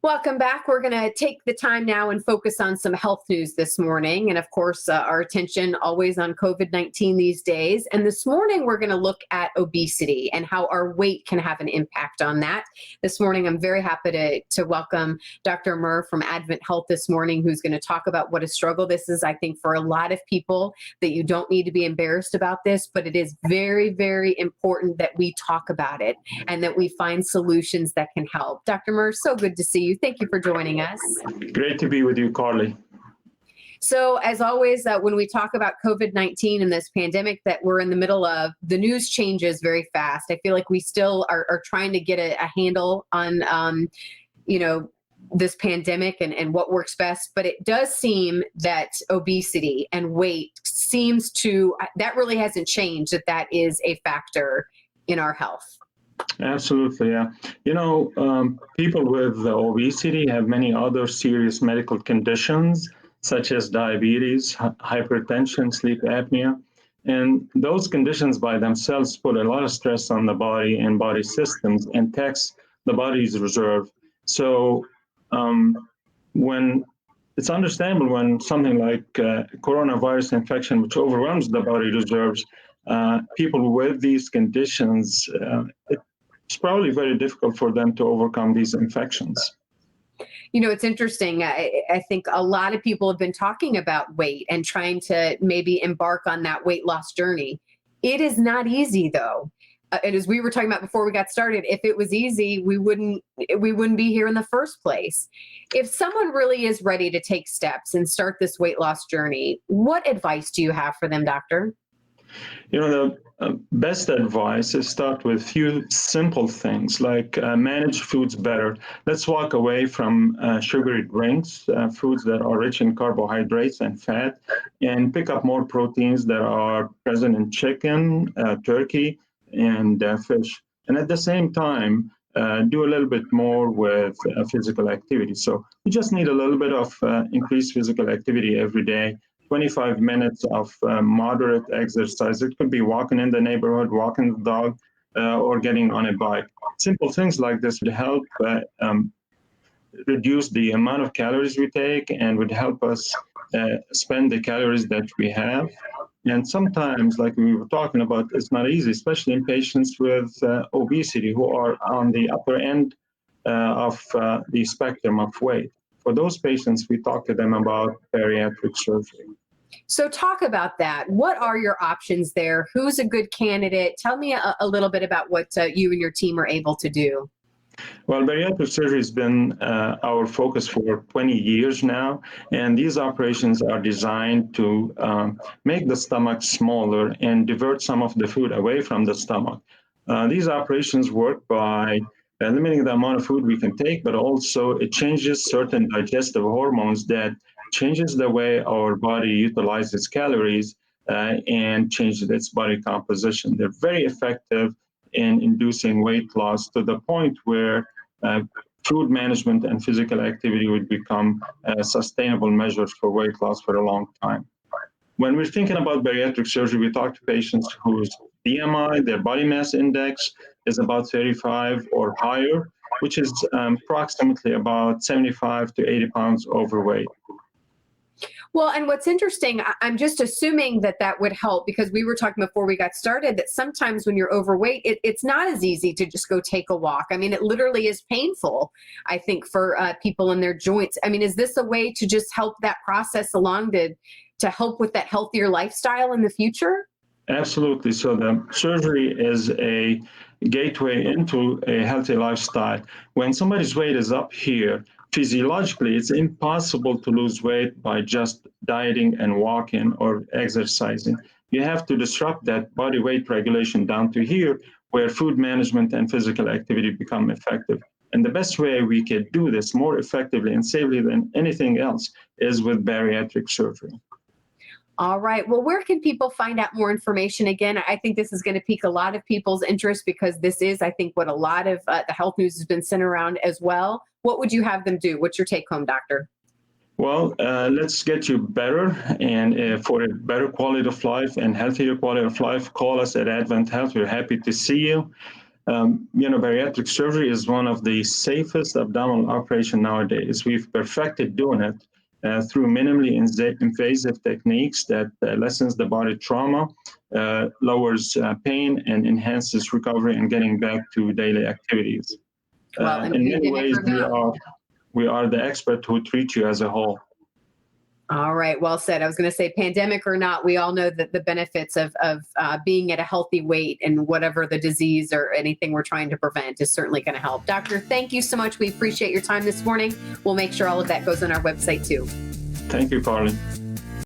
Welcome back. We're going to take the time now and focus on some health news this morning. And of course, our attention always on COVID-19 these days. And this morning, we're going to look at obesity and how our weight can have an impact on that. This morning, I'm very happy to welcome Dr. Murr from AdventHealth this morning, who's going to talk about what a struggle this is, I think, for a lot of people, that you don't need to be embarrassed about this, but it is very, very important that we talk about it and that we find solutions that can help. Dr. Murr, so good to see you. Thank you for joining us. Great to be with you, Carly. So as always, when we talk about COVID-19 and this pandemic that we're in the middle of, the news changes very fast. I feel like we still are trying to get a handle on, this pandemic and what works best. But it does seem that obesity and weight that really hasn't changed, that is a factor in our health. Absolutely, yeah. People with obesity have many other serious medical conditions, such as diabetes, hypertension, sleep apnea. And those conditions by themselves put a lot of stress on the body and body systems and tax the body's reserve. So when it's understandable when something like coronavirus infection, which overwhelms the body reserves, people with these conditions, it's probably very difficult for them to overcome these infections. It's interesting. I think a lot of people have been talking about weight and trying to maybe embark on that weight loss journey. It is not easy, though. And as we were talking about before we got started, if it was easy, we wouldn't be here in the first place. If someone really is ready to take steps and start this weight loss journey, what advice do you have for them, doctor? The best advice is start with few simple things like manage foods better. Let's walk away from sugary drinks, foods that are rich in carbohydrates and fat, and pick up more proteins that are present in chicken, turkey, and fish. And at the same time, do a little bit more with physical activity. So you just need a little bit of increased physical activity every day. 25 minutes of moderate exercise. It could be walking in the neighborhood, walking the dog, or getting on a bike. Simple things like this would help reduce the amount of calories we take and would help us spend the calories that we have. And sometimes, like we were talking about, it's not easy, especially in patients with obesity who are on the upper end of the spectrum of weight. For those patients, we talk to them about bariatric surgery. So talk about that. What are your options there? Who's a good candidate? Tell me a little bit about what you and your team are able to do. Well, bariatric surgery has been our focus for 20 years now, and these operations are designed to make the stomach smaller and divert some of the food away from the stomach. These operations work by limiting the amount of food we can take, but also it changes certain digestive hormones that changes the way our body utilizes calories and changes its body composition. They're very effective in inducing weight loss to the point where food management and physical activity would become sustainable measures for weight loss for a long time. When we're thinking about bariatric surgery, we talk to patients whose BMI, their body mass index, is about 35 or higher, which is approximately about 75 to 80 pounds overweight. Well, and what's interesting, I'm just assuming that would help, because we were talking before we got started that sometimes when you're overweight, it's not as easy to just go take a walk. I mean, it literally is painful, I think, for people in their joints. I mean, is this a way to just help that process along to help with that healthier lifestyle in the future? Absolutely. So the surgery is a gateway into a healthy lifestyle. When somebody's weight is up here, physiologically, it's impossible to lose weight by just dieting and walking or exercising. You have to disrupt that body weight regulation down to here, where food management and physical activity become effective. And the best way we could do this more effectively and safely than anything else is with bariatric surgery. All right. Well, where can people find out more information? Again, I think this is going to pique a lot of people's interest, because this is, I think, what a lot of the health news has been sent around as well. What would you have them do? What's your take home, doctor? Well, let's get you better, and for a better quality of life and healthier quality of life, call us at AdventHealth. We're happy to see you. Bariatric surgery is one of the safest abdominal operation nowadays. We've perfected doing it through minimally invasive techniques that lessens the body trauma, lowers pain, and enhances recovery and getting back to daily activities. Well, In many ways, we are the expert who treat you as a whole. All right. Well said. I was going to say, pandemic or not, we all know that the benefits of being at a healthy weight and whatever the disease or anything we're trying to prevent is certainly going to help. Doctor, thank you so much. We appreciate your time this morning. We'll make sure all of that goes on our website too. Thank you, Carly.